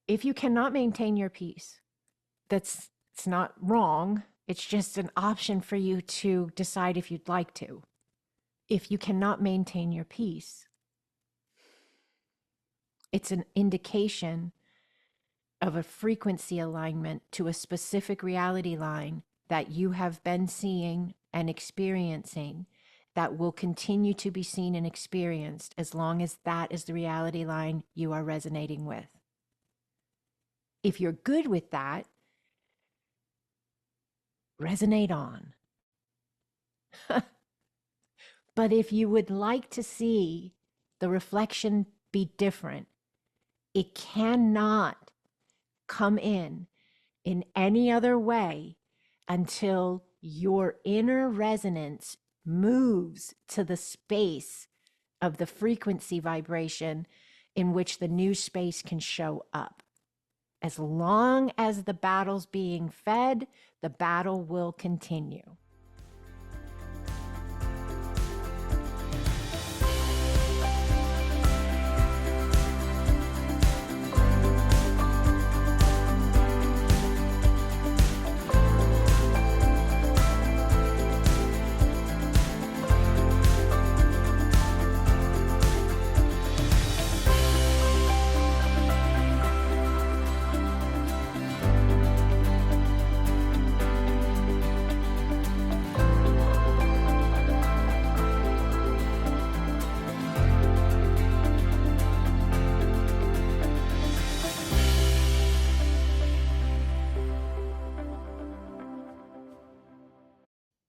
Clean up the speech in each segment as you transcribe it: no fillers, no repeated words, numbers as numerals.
If you cannot maintain your peace, it's not wrong. It's just an option for you to decide if you'd like to. If you cannot maintain your peace, it's an indication of a frequency alignment to a specific reality line that you have been seeing and experiencing, that will continue to be seen and experienced as long as that is the reality line you are resonating with. If you're good with that, resonate on. But if you would like to see the reflection be different, it cannot come in any other way until your inner resonance moves to the space of the frequency vibration in which the new space can show up. As long as the battle's being fed, the battle will continue.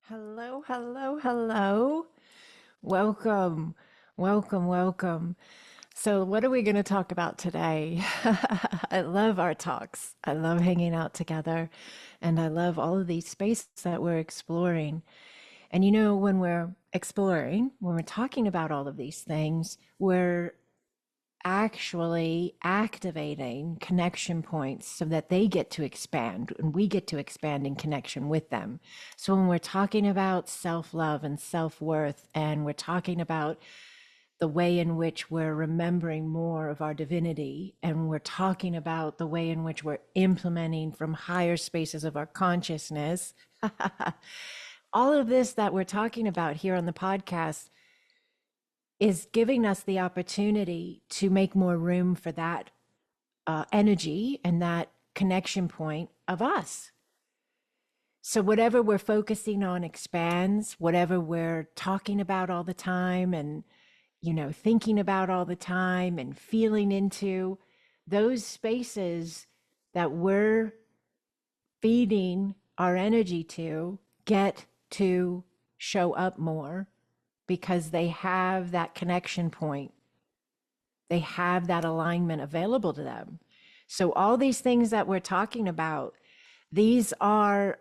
Hello, hello, hello. Welcome, welcome, welcome. So, what are we going to talk about today? I love our talks. I love hanging out together. And I love all of these spaces that we're exploring. And when we're exploring, when we're talking about all of these things, we're actually activating connection points so that they get to expand and we get to expand in connection with them. So when we're talking about self-love and self-worth, and we're talking about the way in which we're remembering more of our divinity, and we're talking about the way in which we're implementing from higher spaces of our consciousness, all of this that we're talking about here on the podcast is giving us the opportunity to make more room for that energy and that connection point of us. So whatever we're focusing on expands, whatever we're talking about all the time and, thinking about all the time and feeling into, those spaces that we're feeding our energy to get to show up more, because they have that connection point. They have that alignment available to them. So all these things that we're talking about, these are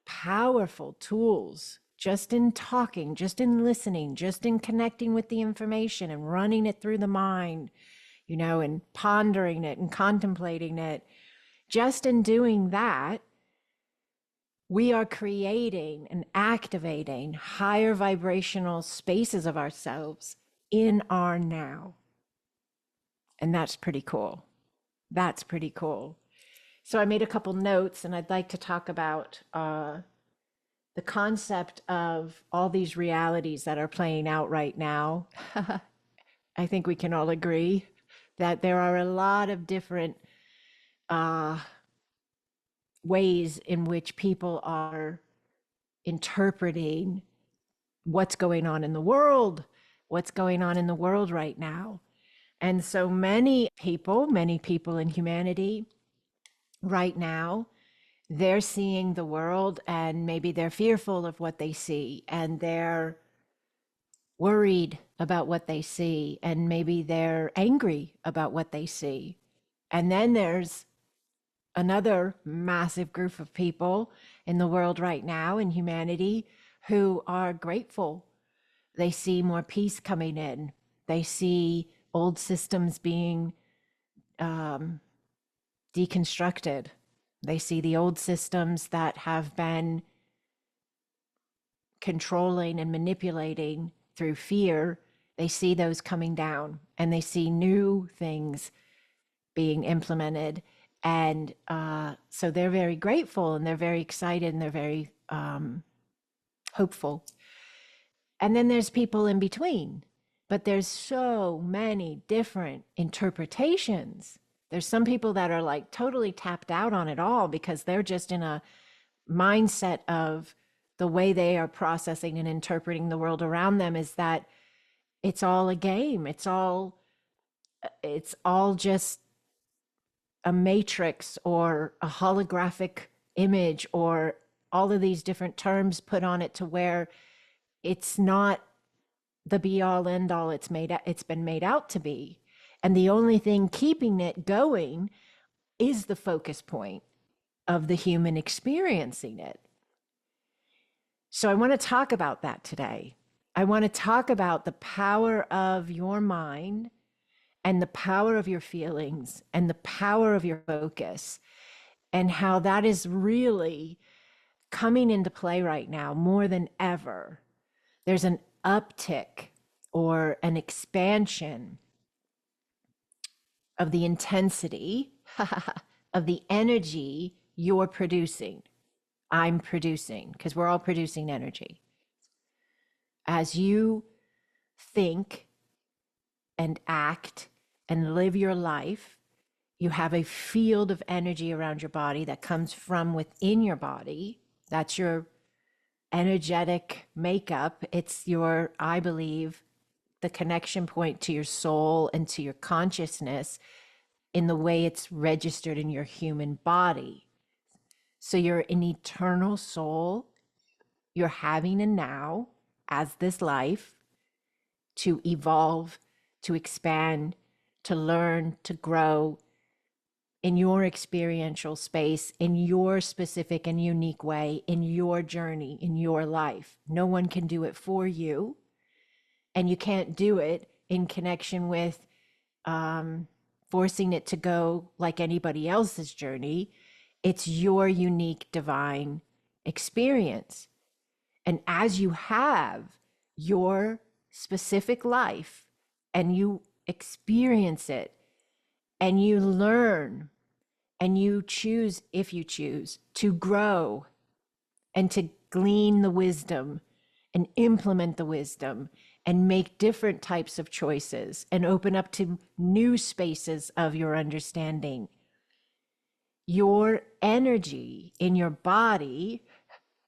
powerful tools, just in talking, just in listening, just in connecting with the information and running it through the mind, and pondering it and contemplating it. Just in doing that, we are creating and activating higher vibrational spaces of ourselves in our now. And that's pretty cool. That's pretty cool. So I made a couple notes, and I'd like to talk about the concept of all these realities that are playing out right now. I think we can all agree that there are a lot of different ways in which people are interpreting what's going on in the world, right now. And so many people in humanity right now, they're seeing the world and maybe they're fearful of what they see, and they're worried about what they see, and maybe they're angry about what they see. And then there's another massive group of people in the world right now, in humanity, who are grateful. They see more peace coming in. They see old systems being deconstructed. They see the old systems that have been controlling and manipulating through fear. They see those coming down, and they see new things being implemented. And so they're very grateful and they're very excited and they're very hopeful. And then there's people in between, but there's so many different interpretations. There's some people that are like totally tapped out on it all because they're just in a mindset of the way they are processing and interpreting the world around them is that it's all a game. It's all just a matrix or a holographic image or all of these different terms put on it to where it's not the be all end all it's been made out to be. And the only thing keeping it going is the focus point of the human experiencing it. So I want to talk about that today. I want to talk about the power of your mind and the power of your feelings and the power of your focus and how that is really coming into play right now more than ever. There's an uptick or an expansion of the intensity of the energy you're producing. I'm producing, because we're all producing energy. As you think and act and live your life, you have a field of energy around your body that comes from within your body. That's your energetic makeup. It's your, I believe, the connection point to your soul and to your consciousness in the way it's registered in your human body. So you're an eternal soul. You're having a now as this life to evolve, to expand, to learn, to grow in your experiential space, in your specific and unique way, in your journey, in your life. No one can do it for you. And you can't do it in connection with forcing it to go like anybody else's journey. It's your unique divine experience. And as you have your specific life and you experience it and you learn and you choose, if you choose, to grow and to glean the wisdom and implement the wisdom and make different types of choices and open up to new spaces of your understanding, your energy in your body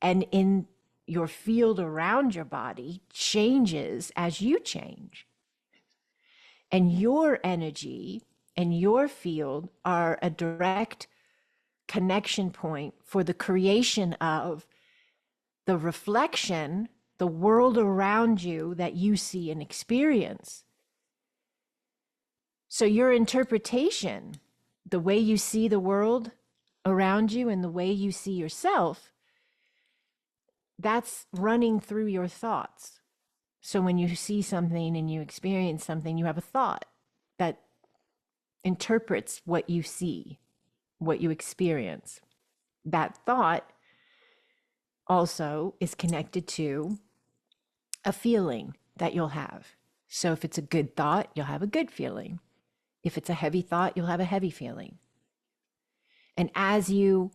and in your field around your body changes as you change. And your energy and your field are a direct connection point for the creation of the reflection, the world around you that you see and experience. So your interpretation, the way you see the world around you and the way you see yourself, that's running through your thoughts. So when you see something and you experience something, you have a thought that interprets what you see, what you experience. That thought also is connected to a feeling that you'll have. So if it's a good thought, you'll have a good feeling. If it's a heavy thought, you'll have a heavy feeling. And as you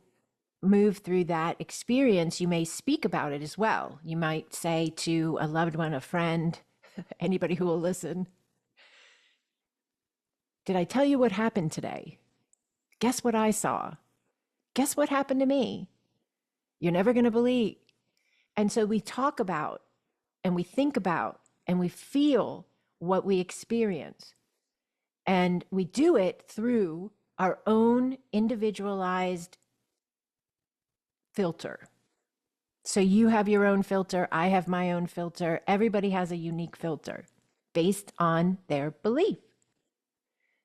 move through that experience, you may speak about it as well. You might say to a loved one, a friend, anybody who will listen, did I tell you what happened today? Guess what I saw? Guess what happened to me? You're never going to believe. And so we talk about and we think about and we feel what we experience. And we do it through our own individualized filter. So you have your own filter, I have my own filter. Everybody has a unique filter based on their belief.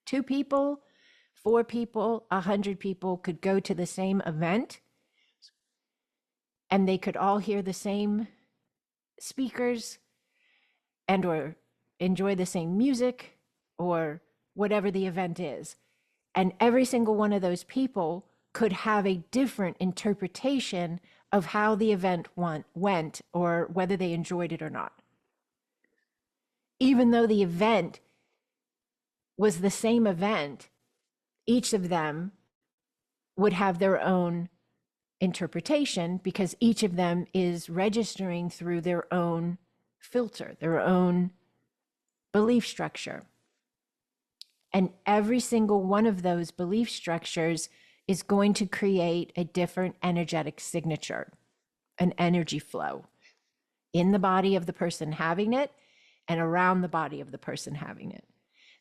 2 people, 4 people, 100 people could go to the same event and they could all hear the same speakers and or enjoy the same music or whatever the event is. And every single one of those people could have a different interpretation of how the event went or whether they enjoyed it or not. Even though the event was the same event, each of them would have their own interpretation because each of them is registering through their own filter, their own belief structure. And every single one of those belief structures is going to create a different energetic signature, an energy flow in the body of the person having it and around the body of the person having it.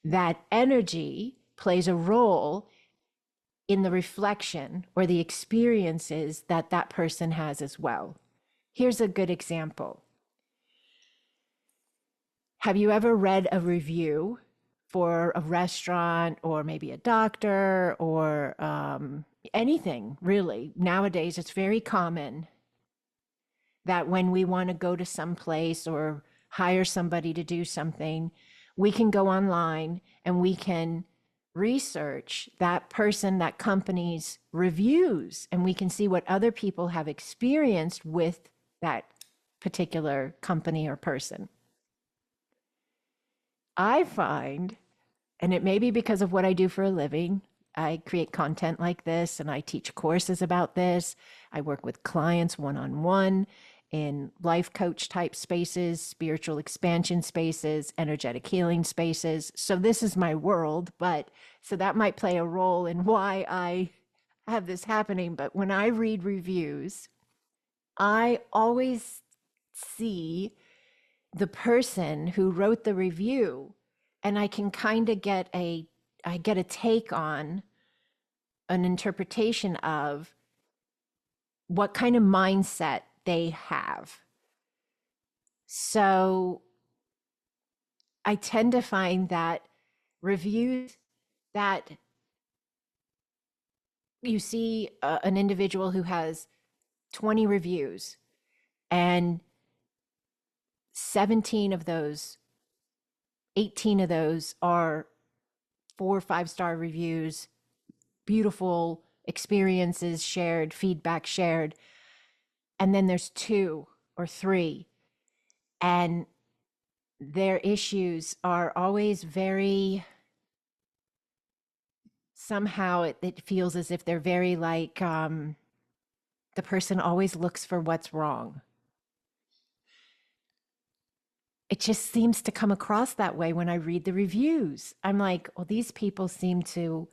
That energy plays a role in the reflection or the experiences that that person has as well. Here's a good example. Have you ever read a review for a restaurant or maybe a doctor or anything really? Nowadays, it's very common that when we want to go to some place or hire somebody to do something, we can go online and we can research that person, that company's reviews, and we can see what other people have experienced with that particular company or person. I find, and it may be because of what I do for a living, I create content like this and I teach courses about this. I work with clients one-on-one in life coach type spaces, spiritual expansion spaces, energetic healing spaces. So this is my world, but so that might play a role in why I have this happening. But when I read reviews, I always see the person who wrote the review, and I can kind of get a take on an interpretation of what kind of mindset they have. So I tend to find that reviews that you see an individual who has 20 reviews and 17 of those, 18 of those are 4 or 5-star reviews, beautiful experiences shared, feedback shared. And then there's 2 or 3, and their issues are always very, somehow it feels as if they're very like, the person always looks for what's wrong. It just seems to come across that way when I read the reviews. I'm like, well, these people seem to,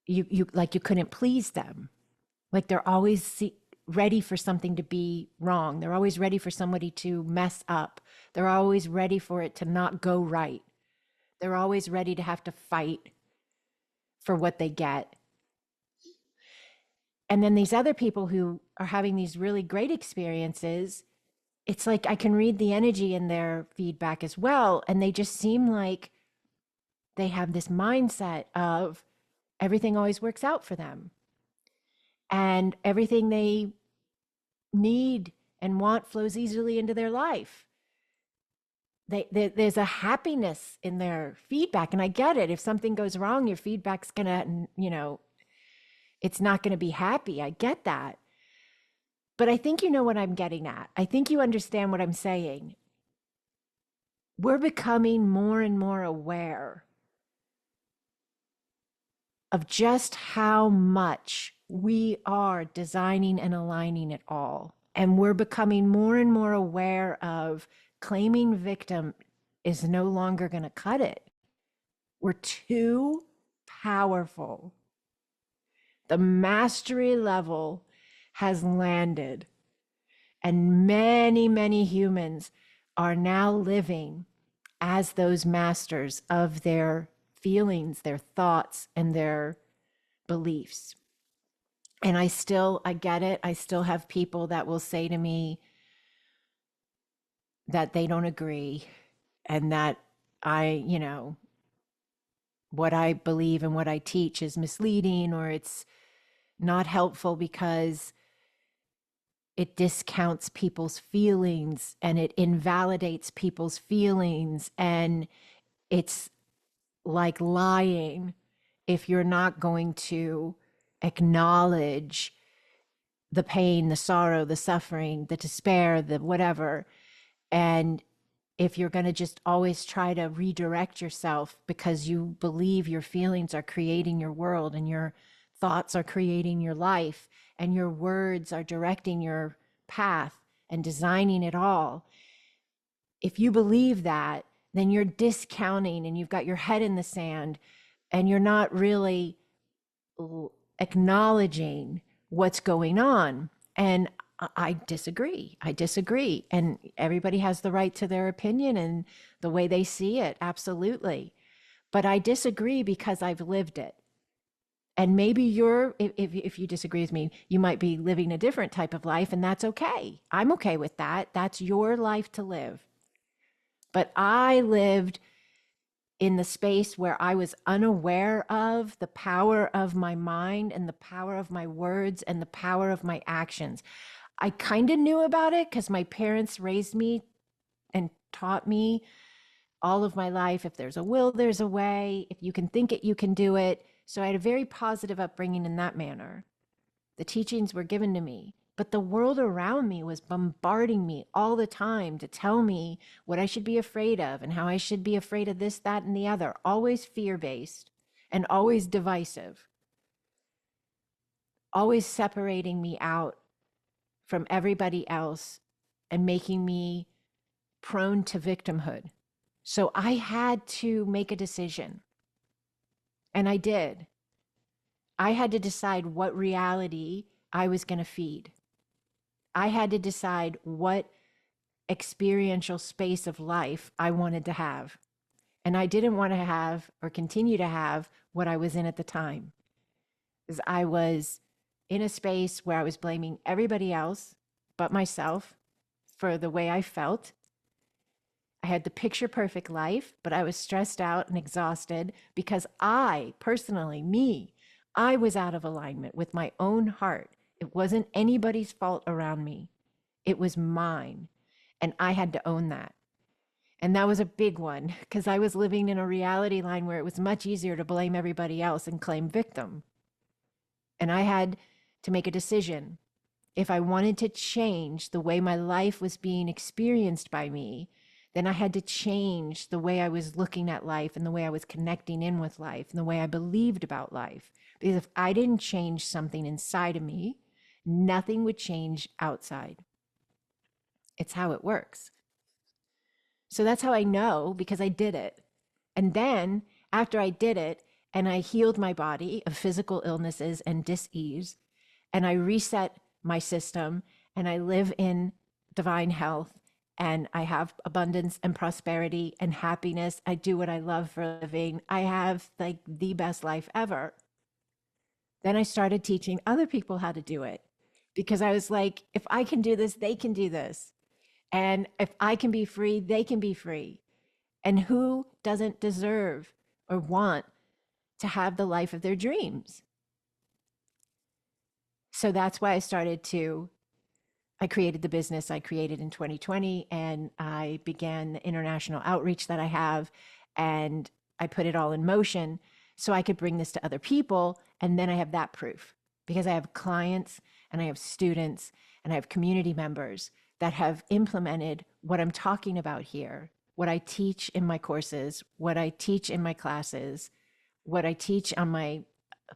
you like you couldn't please them. Like they're always ready for something to be wrong. They're always ready for somebody to mess up. They're always ready for it to not go right. They're always ready to have to fight for what they get. And then these other people who are having these really great experiences, it's like I can read the energy in their feedback as well. And they just seem like they have this mindset of everything always works out for them. And everything they need and want flows easily into their life. There's a happiness in their feedback. And I get it. If something goes wrong, your feedback's going to, it's not going to be happy. I get that. But I think you know what I'm getting at. I think you understand what I'm saying. We're becoming more and more aware of just how much we are designing and aligning it all. And we're becoming more and more aware of claiming victim is no longer going to cut it. We're too powerful. The mastery level has landed, and many, many humans are now living as those masters of their feelings, their thoughts, and their beliefs. And I get it. I still have people that will say to me that they don't agree and that what I believe and what I teach is misleading or it's not helpful because it discounts people's feelings and it invalidates people's feelings. And it's like lying if you're not going to acknowledge the pain, the sorrow, the suffering, the despair, the whatever. And if you're going to just always try to redirect yourself because you believe your feelings are creating your world and your thoughts are creating your life and your words are directing your path and designing it all. If you believe that, then you're discounting and you've got your head in the sand and you're not really acknowledging what's going on. And I disagree. I disagree. And everybody has the right to their opinion and the way they see it. Absolutely. But I disagree because I've lived it. And maybe if you disagree with me, you might be living a different type of life, and that's okay. I'm okay with that. That's your life to live. But I lived in the space where I was unaware of the power of my mind and the power of my words and the power of my actions. I kind of knew about it because my parents raised me and taught me all of my life. If there's a will, there's a way. If you can think it, you can do it. So I had a very positive upbringing in that manner. The teachings were given to me, but the world around me was bombarding me all the time to tell me what I should be afraid of and how I should be afraid of this, that, and the other, always fear-based and always divisive, always separating me out from everybody else and making me prone to victimhood. So I had to make a decision, and I did. I had to decide what reality I was going to feed. I had to decide what experiential space of life I wanted to have. And I didn't want to have or continue to have what I was in at the time. Because I was in a space where I was blaming everybody else but myself for the way I felt. I had the picture perfect life, but I was stressed out and exhausted because I, personally, I was out of alignment with my own heart. It wasn't anybody's fault around me. It was mine. And I had to own that. And that was a big one because I was living in a reality line where it was much easier to blame everybody else and claim victim. And I had to make a decision. If I wanted to change the way my life was being experienced by me, then I had to change the way I was looking at life and the way I was connecting in with life and the way I believed about life. Because if I didn't change something inside of me, nothing would change outside. It's how it works. So that's how I know, because I did it. And then after I did it and I healed my body of physical illnesses and dis-ease, and I reset my system and I live in divine health and I have abundance and prosperity and happiness. I do what I love for a living. I have like the best life ever. Then I started teaching other people how to do it because I was like, if I can do this, they can do this. And if I can be free, they can be free. And who doesn't deserve or want to have the life of their dreams? So that's why I created the business I created in 2020, and I began the international outreach that I have, and I put it all in motion so I could bring this to other people. And then I have that proof because I have clients and I have students and I have community members that have implemented what I'm talking about here, what I teach in my courses, what I teach in my classes, what I teach on my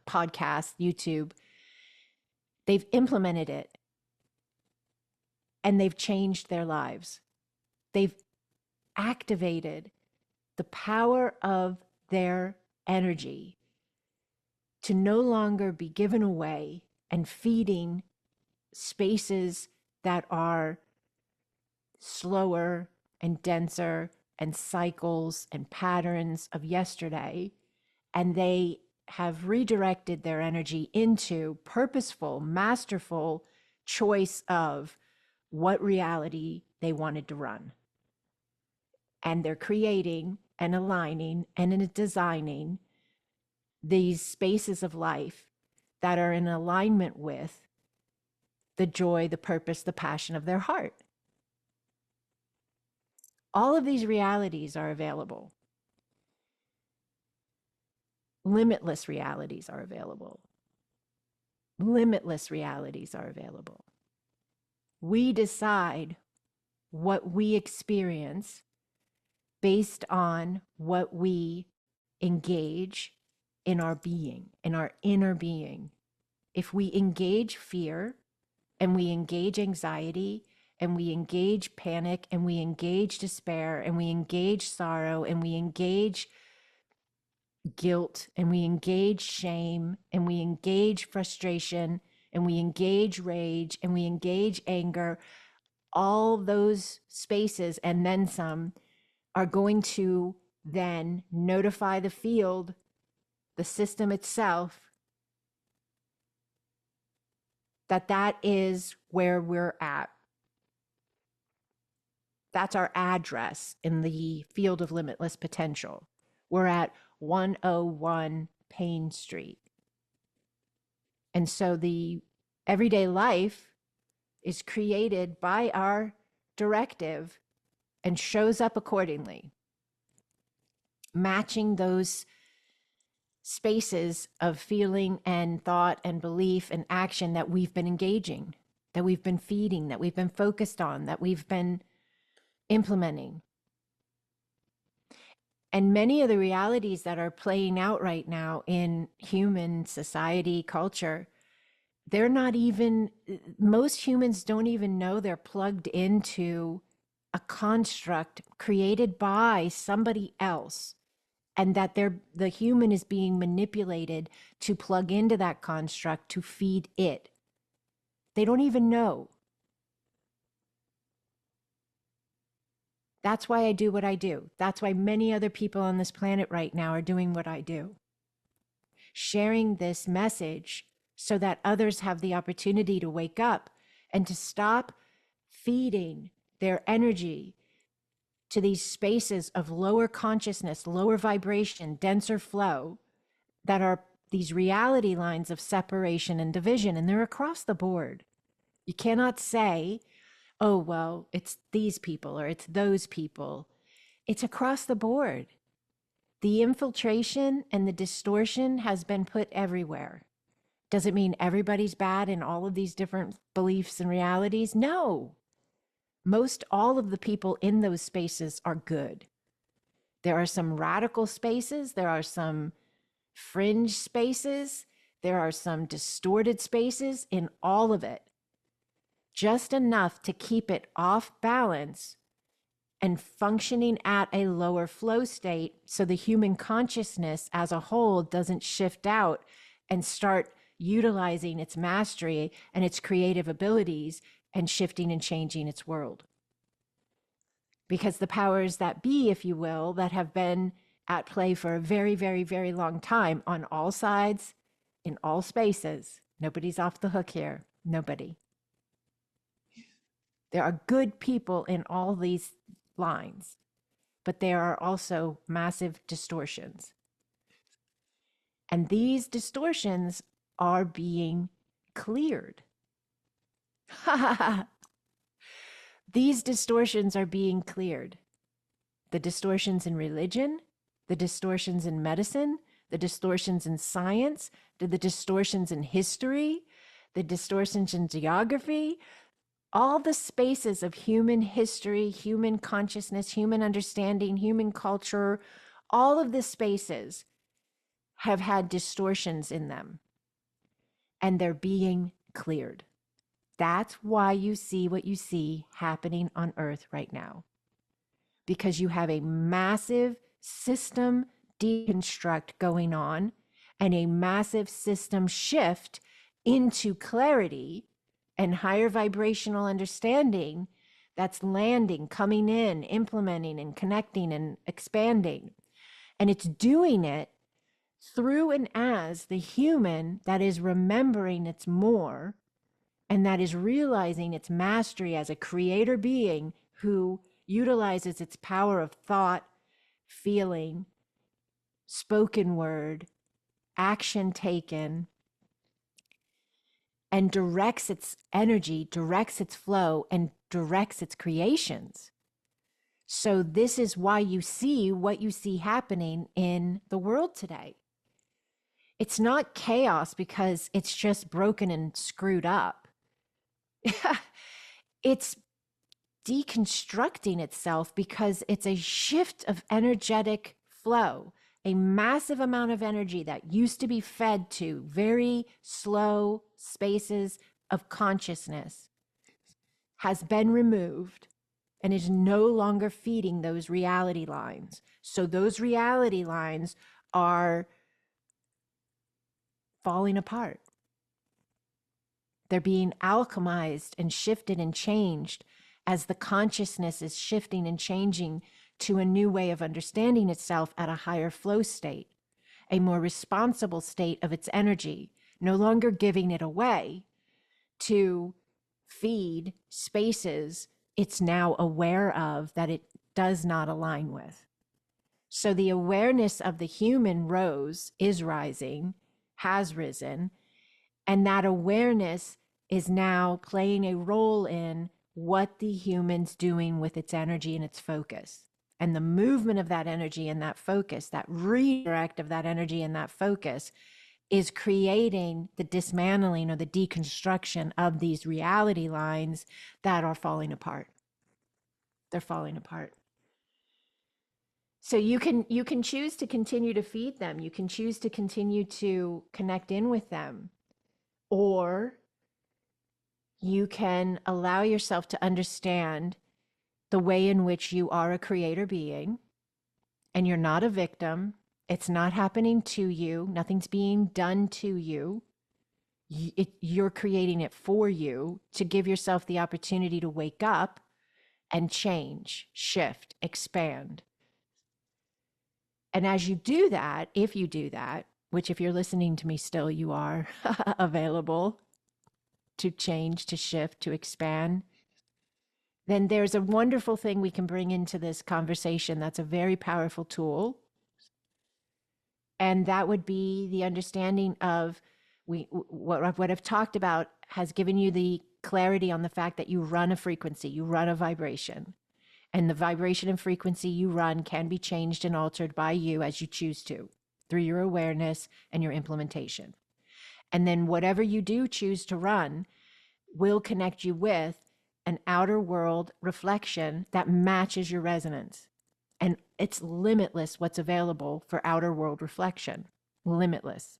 podcast, YouTube. They've implemented it and they've changed their lives. They've activated the power of their energy to no longer be given away and feeding spaces that are slower and denser and cycles and patterns of yesterday. And they have redirected their energy into purposeful, masterful choice of what reality they wanted to run. And they're creating and aligning and designing these spaces of life that are in alignment with the joy, the purpose, the passion of their heart. All of these realities are available. Limitless realities are available. Limitless realities are available. We decide what we experience based on what we engage in our being, in our inner being. If we engage fear and we engage anxiety and we engage panic and we engage despair and we engage sorrow and we engage guilt and we engage shame and we engage frustration and we engage rage and we engage anger, all those spaces and then some are going to then notify the field, the system itself, that that is where we're at. That's our address in the field of limitless potential. We're at 101 Payne Street. And so the everyday life is created by our directive and shows up accordingly, matching those spaces of feeling and thought and belief and action that we've been engaging, that we've been feeding, that we've been focused on, that we've been implementing. And many of the realities that are playing out right now in human society, culture, they're not even, most humans don't even know they're plugged into a construct created by somebody else, and that the human is being manipulated to plug into that construct to feed it. They don't even know. That's why I do what I do. That's why many other people on this planet right now are doing what I do. Sharing this message so that others have the opportunity to wake up and to stop feeding their energy to these spaces of lower consciousness, lower vibration, denser flow, that are these reality lines of separation and division, and they're across the board. You cannot say, oh, well, it's these people or it's those people. It's across the board. The infiltration and the distortion has been put everywhere. Does it mean everybody's bad in all of these different beliefs and realities? No. Most all of the people in those spaces are good. There are some radical spaces. There are some fringe spaces. There are some distorted spaces in all of it. Just enough to keep it off balance and functioning at a lower flow state so the human consciousness as a whole doesn't shift out and start utilizing its mastery and its creative abilities and shifting and changing its world. Because the powers that be, if you will, that have been at play for a very, very, very long time on all sides, in all spaces, nobody's off the hook here. Nobody. There are good people in all these lines, but there are also massive distortions. And these distortions are being cleared. These distortions are being cleared. The distortions in religion, the distortions in medicine, the distortions in science, the distortions in history, the distortions in geography, all the spaces of human history, human consciousness, human understanding, human culture, all of the spaces have had distortions in them, and they're being cleared. That's why you see what you see happening on Earth right now, because you have a massive system deconstruct going on and a massive system shift into clarity and higher vibrational understanding that's landing, coming in, implementing and connecting and expanding. And it's doing it through and as the human that is remembering its more and that is realizing its mastery as a creator being who utilizes its power of thought, feeling, spoken word, action taken, and directs its energy, directs its flow, and directs its creations. So this is why you see what you see happening in the world today. It's not chaos because it's just broken and screwed up. It's deconstructing itself because it's a shift of energetic flow. A massive amount of energy that used to be fed to very slow spaces of consciousness has been removed and is no longer feeding those reality lines. So those reality lines are falling apart. They're being alchemized and shifted and changed as the consciousness is shifting and changing to a new way of understanding itself at a higher flow state, a more responsible state of its energy, no longer giving it away to feed spaces it's now aware of that it does not align with. So the awareness of the human is rising, has risen, and that awareness is now playing a role in what the human's doing with its energy and its focus. And the movement of that energy and that focus, that redirect of that energy and that focus, is creating the dismantling or the deconstruction of these reality lines that are falling apart. They're falling apart. So you can choose to continue to feed them. You can choose to continue to connect in with them. Or you can allow yourself to understand the way in which you are a creator being and you're not a victim. It's not happening to you. Nothing's being done to you. You're creating it for you to give yourself the opportunity to wake up and change, shift, expand. And as you do that, if you do that, which if you're listening to me still, you are available to change, to shift, to expand, then there's a wonderful thing we can bring into this conversation that's a very powerful tool. And that would be the understanding of what I've talked about has given you the clarity on the fact that you run a frequency, you run a vibration. And the vibration and frequency you run can be changed and altered by you as you choose to, through your awareness and your implementation. And then whatever you do choose to run will connect you with an outer world reflection that matches your resonance. And it's limitless what's available for outer world reflection, limitless.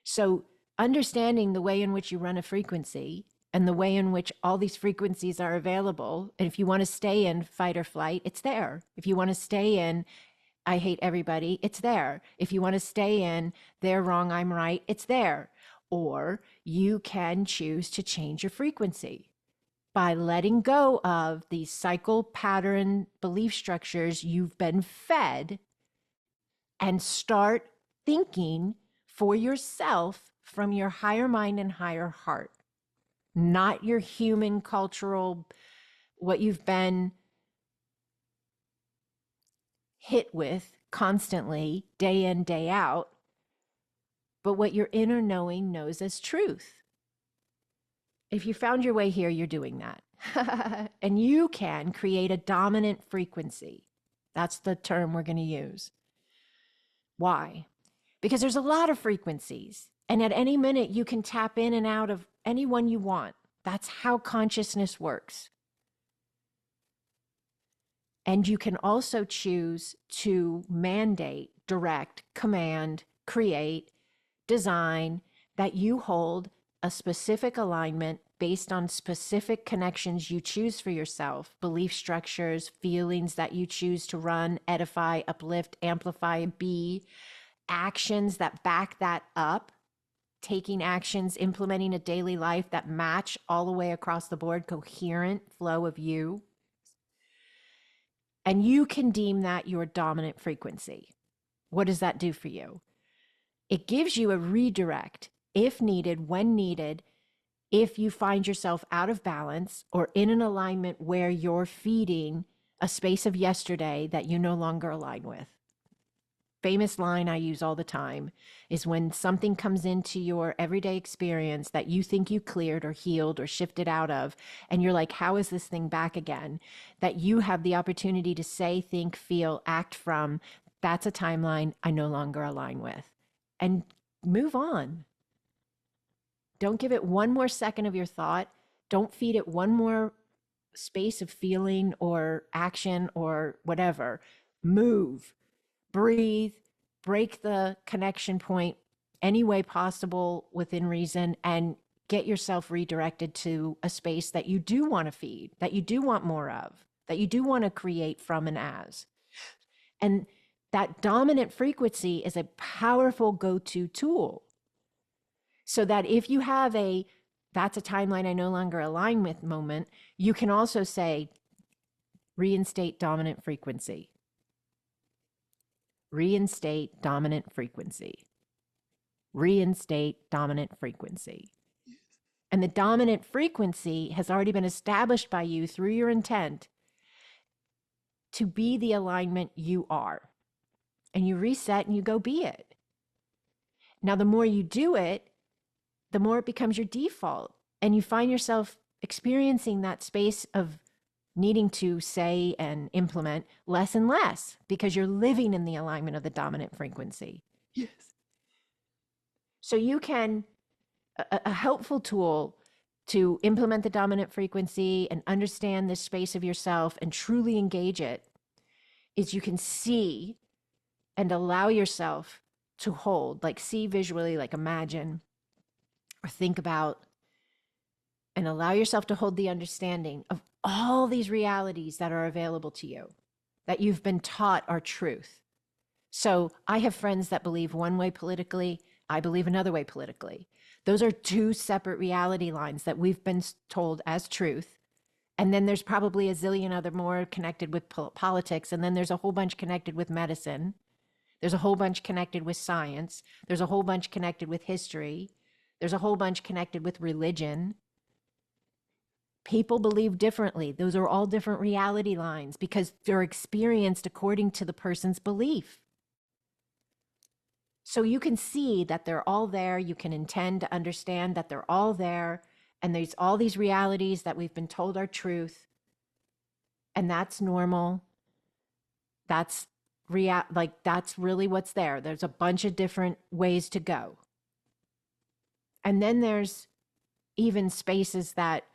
So understanding the way in which you run a frequency and the way in which all these frequencies are available. And if you want to stay in fight or flight, it's there. If you want to stay in I hate everybody, it's there. If you want to stay in they're wrong, I'm right, it's there. Or you can choose to change your frequency by letting go of these cycle pattern belief structures you've been fed and start thinking for yourself from your higher mind and higher heart, not your human cultural, what you've been hit with constantly, day in, day out, but what your inner knowing knows as truth. If you found your way here, you're doing that. And you can create a dominant frequency. That's the term we're going to use. Why? Because there's a lot of frequencies. And at any minute, you can tap in and out of any one you want. That's how consciousness works. And you can also choose to mandate, direct, command, create, design that you hold a specific alignment based on specific connections you choose for yourself, belief structures, feelings that you choose to run, edify, uplift, amplify, be, actions that back that up, taking actions, implementing a daily life that match all the way across the board, coherent flow of you. And you can deem that your dominant frequency. What does that do for you? It gives you a redirect if needed, when needed, if you find yourself out of balance or in an alignment where you're feeding a space of yesterday that you no longer align with. Famous line I use all the time is when something comes into your everyday experience that you think you cleared or healed or shifted out of, and you're like, how is this thing back again? That you have the opportunity to say, think, feel, act from, that's a timeline I no longer align with. And move on. Don't give it one more second of your thought. Don't feed it one more space of feeling or action or whatever, move, breathe, break the connection point any way possible within reason, and get yourself redirected to a space that you do want to feed, that you do want more of, that you do want to create from and as. And that dominant frequency is a powerful go-to tool. So that if you have that's a timeline I no longer align with moment, you can also say, reinstate dominant frequency. Reinstate dominant frequency. Reinstate dominant frequency. And the dominant frequency has already been established by you through your intent to be the alignment you are. And you reset and you go be it. Now, the more you do it, the more it becomes your default. And you find yourself experiencing that space of needing to say and implement less and less because you're living in the alignment of the dominant frequency. Yes. So you can, a helpful tool to implement the dominant frequency and understand this space of yourself and truly engage it is you can see and allow yourself to hold, like see visually, like imagine or think about, and allow yourself to hold the understanding of all these realities that are available to you, that you've been taught are truth. So I have friends that believe one way politically, I believe another way politically. Those are two separate reality lines that we've been told as truth. And then there's probably a zillion other more connected with politics. And then there's a whole bunch connected with medicine. There's a whole bunch connected with science. There's a whole bunch connected with history. There's a whole bunch connected with religion. People believe differently. Those are all different reality lines because they're experienced according to the person's belief. So you can see that they're all there. You can intend to understand that they're all there. And there's all these realities that we've been told are truth. And that's normal. That's that's really what's there. There's a bunch of different ways to go. And then there's even spaces that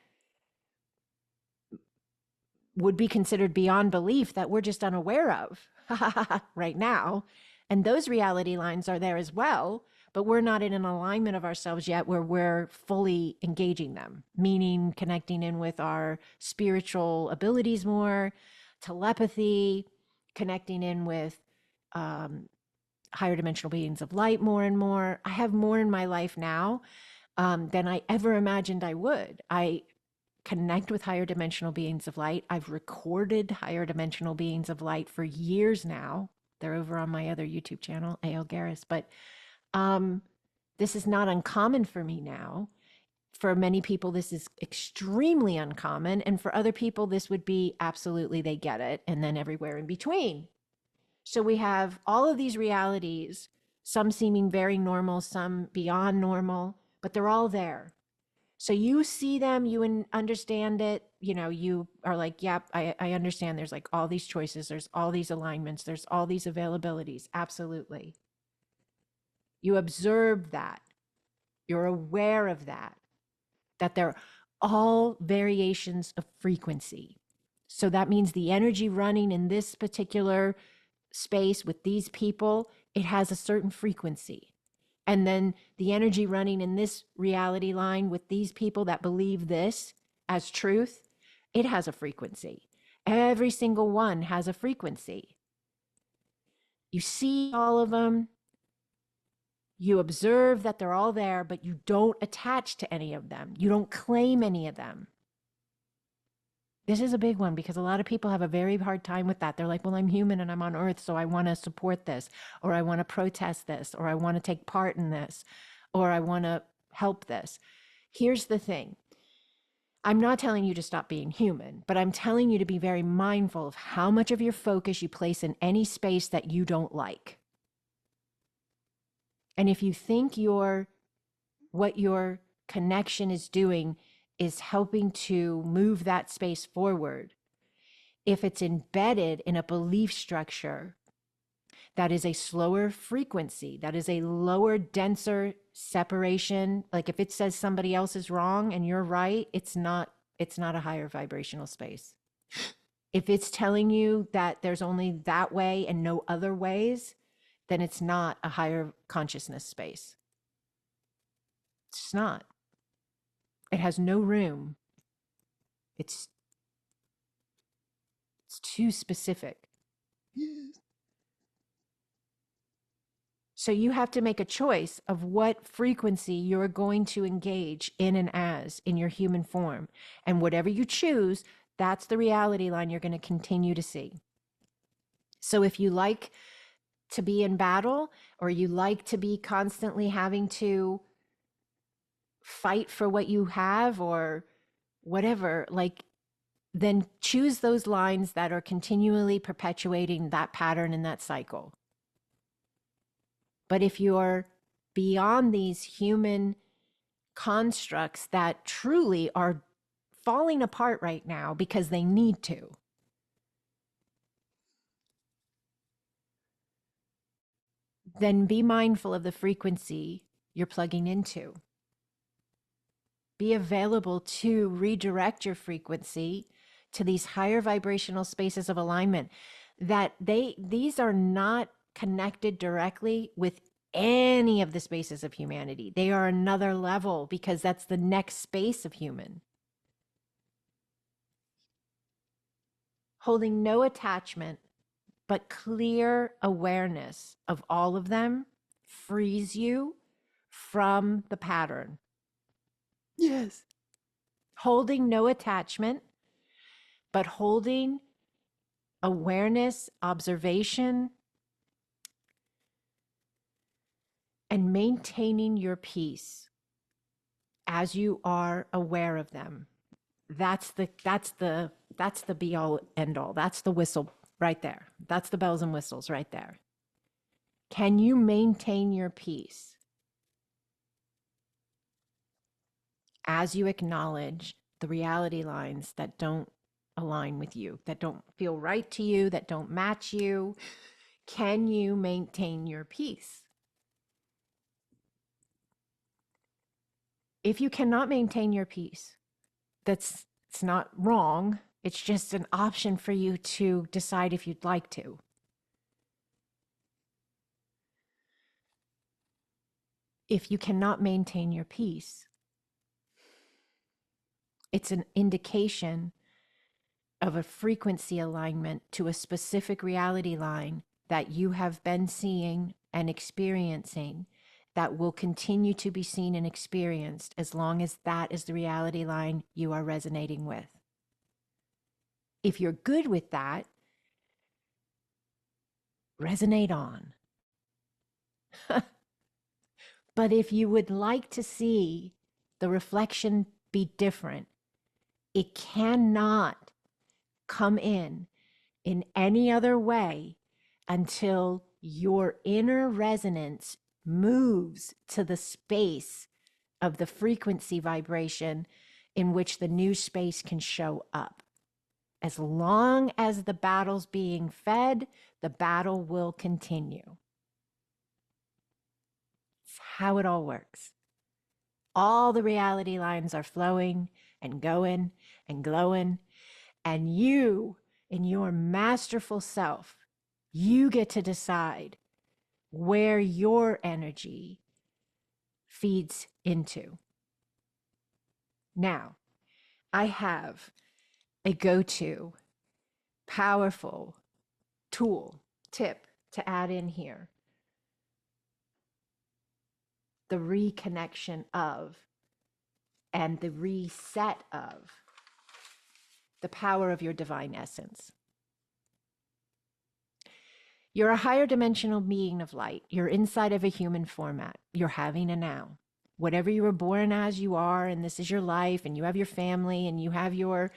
would be considered beyond belief that we're just unaware of right now. And those reality lines are there as well, but we're not in an alignment of ourselves yet where we're fully engaging them, meaning connecting in with our spiritual abilities more, telepathy, connecting in with higher dimensional beings of light more and more. I have more in my life now than I ever imagined I would. I connect with higher dimensional beings of light. I've recorded higher dimensional beings of light for years now. They're over on my other YouTube channel, Garris. But this is not uncommon for me now. For many people, this is extremely uncommon. And for other people, this would be absolutely, they get it. And then everywhere in between. So we have all of these realities, some seeming very normal, some beyond normal, but they're all there. So you see them, you understand it, you are like, yep, I understand there's like all these choices, there's all these alignments, there's all these availabilities. Absolutely. You observe that. You're aware of that they're all variations of frequency. So that means the energy running in this particular space with these people, it has a certain frequency. And then the energy running in this reality line with these people that believe this as truth, it has a frequency. Every single one has a frequency. You see all of them. You observe that they're all there, but you don't attach to any of them. You don't claim any of them. This is a big one because a lot of people have a very hard time with that. They're like, well, I'm human and I'm on earth, so I want to support this, or I want to protest this, or I want to take part in this, or I want to help this. Here's the thing. I'm not telling you to stop being human, but I'm telling you to be very mindful of how much of your focus you place in any space that you don't like. And if you think what your connection is doing is helping to move that space forward, if it's embedded in a belief structure that is a slower frequency, that is a lower, denser separation, like if it says somebody else is wrong and you're right, it's not it's not a higher vibrational space. If it's telling you that there's only that way and no other ways, then it's not a higher consciousness space. It's not. It has no room. It's too specific. Yes. So you have to make a choice of what frequency you're going to engage in and as in your human form. And whatever you choose, that's the reality line you're going to continue to see. So if you like to be in battle, or you like to be constantly having to fight for what you have or whatever, like, then choose those lines that are continually perpetuating that pattern and that cycle. But if you're beyond these human constructs that truly are falling apart right now because they need to, then be mindful of the frequency you're plugging into. Be available to redirect your frequency to these higher vibrational spaces of alignment, that these are not connected directly with any of the spaces of humanity. They are another level because that's the next space of human. Holding no attachment, but clear awareness of all of them frees you from the pattern. Yes. Holding no attachment, but holding awareness, observation, and maintaining your peace as you are aware of them. That's the be all end all. That's the whistle right there. That's the bells and whistles right there. Can you maintain your peace as you acknowledge the reality lines that don't align with you, that don't feel right to you, that don't match you? Can you maintain your peace? If you cannot maintain your peace, it's not wrong. It's just an option for you to decide if you'd like to. If you cannot maintain your peace, it's an indication of a frequency alignment to a specific reality line that you have been seeing and experiencing, that will continue to be seen and experienced as long as that is the reality line you are resonating with. If you're good with that, resonate on. But if you would like to see the reflection be different, it cannot come in any other way until your inner resonance moves to the space of the frequency vibration in which the new space can show up. As long as the battle's being fed, the battle will continue. It's how it all works. All the reality lines are flowing and going and glowing, and you, in your masterful self, you get to decide where your energy feeds into. Now, I have a go-to powerful tip to add in here. The reconnection of and the reset of the power of your divine essence. You're a higher dimensional being of light. You're inside of a human format. You're having a now. Whatever you were born as, you are, and this is your life, and you have your family, and you have your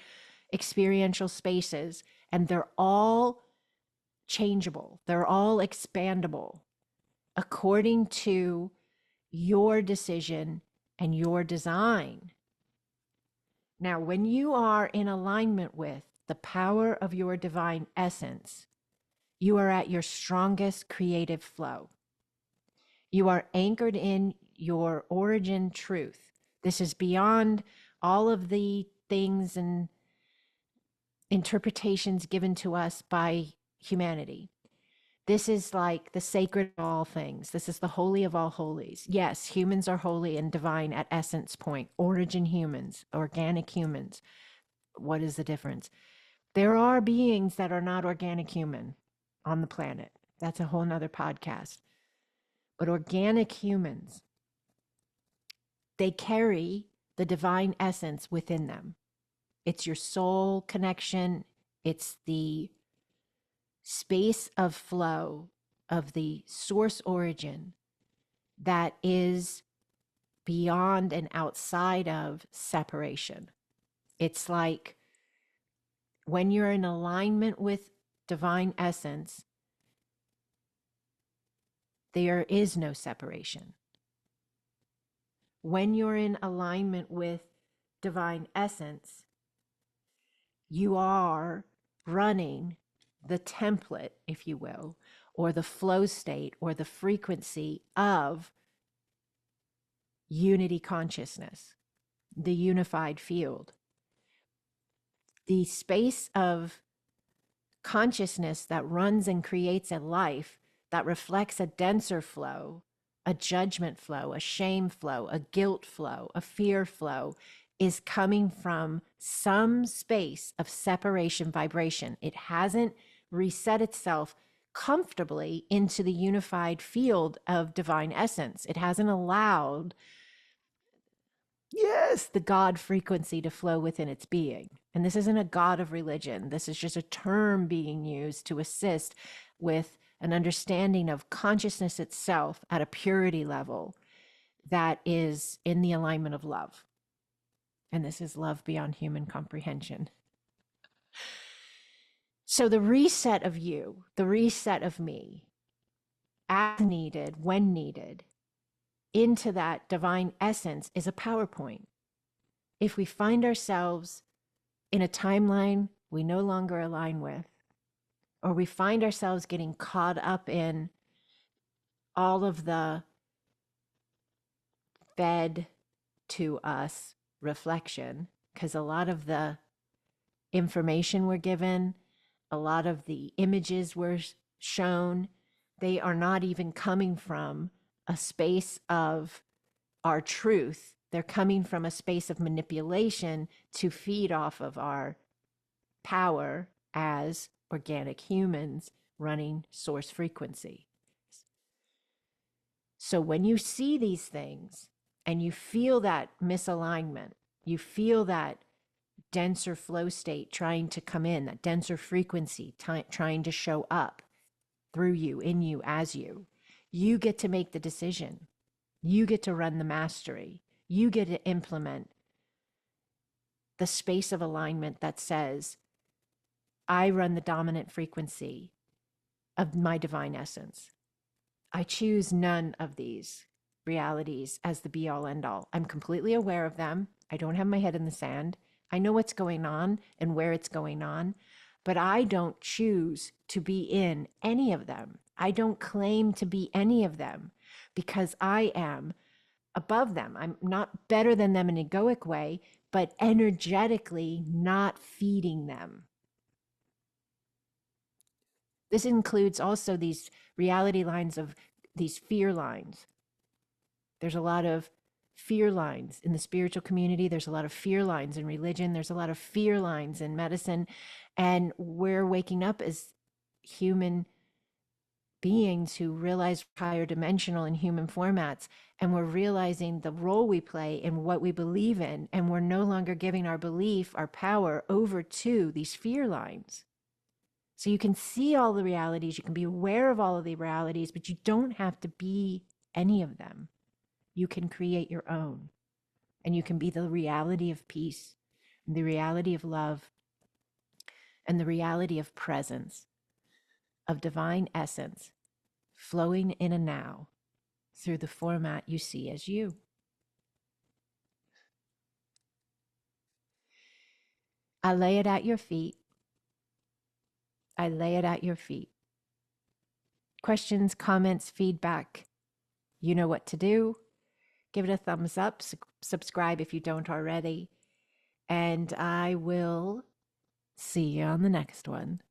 experiential spaces, and they're all changeable. They're all expandable according to your decision and your design. Now, when you are in alignment with the power of your divine essence, you are at your strongest creative flow. You are anchored in your origin truth. This is beyond all of the things and interpretations given to us by humanity. This is like the sacred of all things. This is the holy of all holies. Yes, humans are holy and divine at essence point. Origin humans, organic humans. What is the difference? There are beings that are not organic human on the planet. That's a whole nother podcast. But organic humans, they carry the divine essence within them. It's your soul connection. It's the space of flow of the source origin that is beyond and outside of separation. It's like when you're in alignment with divine essence, there is no separation. When you're in alignment with divine essence, you are running the template, if you will, or the flow state or the frequency of unity consciousness, the unified field. The space of consciousness that runs and creates a life that reflects a denser flow, a judgment flow, a shame flow, a guilt flow, a fear flow, is coming from some space of separation vibration. It hasn't reset itself comfortably into the unified field of divine essence. It hasn't allowed, yes, the God frequency to flow within its being. And this isn't a God of religion. This is just a term being used to assist with an understanding of consciousness itself at a purity level that is in the alignment of love. And this is love beyond human comprehension. So the reset of you, the reset of me, as needed, when needed, into that divine essence is a PowerPoint. If we find ourselves in a timeline we no longer align with, or we find ourselves getting caught up in all of the fed to us reflection, because a lot of the information we're given, a lot of the images we're shown, they are not even coming from a space of our truth. They're coming from a space of manipulation to feed off of our power as organic humans running source frequency. So when you see these things and you feel that misalignment, you feel that denser flow state trying to come in, that denser frequency trying to show up through you, in you, as you get to make the decision. You get to run the mastery. You get to implement the space of alignment that says, I run the dominant frequency of my divine essence. I choose none of these realities as the be all end all. I'm completely aware of them. I don't have my head in the sand. I know what's going on and where it's going on, but I don't choose to be in any of them. I don't claim to be any of them because I am above them. I'm not better than them in an egoic way, but energetically not feeding them. This includes also these reality lines of these fear lines. There's a lot of fear lines in the spiritual community. There's a lot of fear lines in religion. There's a lot of fear lines in medicine. And we're waking up as human beings who realize higher dimensional and human formats. And we're realizing the role we play and what we believe in. And we're no longer giving our belief, our power over to these fear lines. So you can see all the realities, you can be aware of all of the realities, but you don't have to be any of them. You can create your own, and you can be the reality of peace, and the reality of love, and the reality of presence, of divine essence, flowing in a now through the format you see as you. I lay it at your feet. I lay it at your feet. Questions, comments, feedback, you know what to do. Give it a thumbs up, subscribe if you don't already. And I will see you on the next one.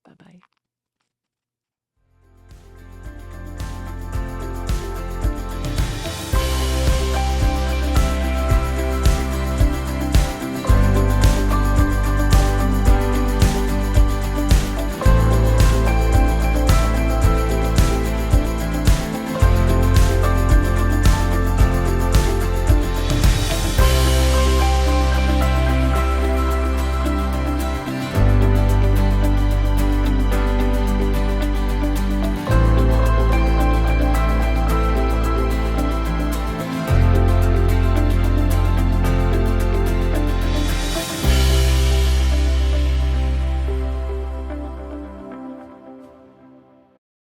Bye bye.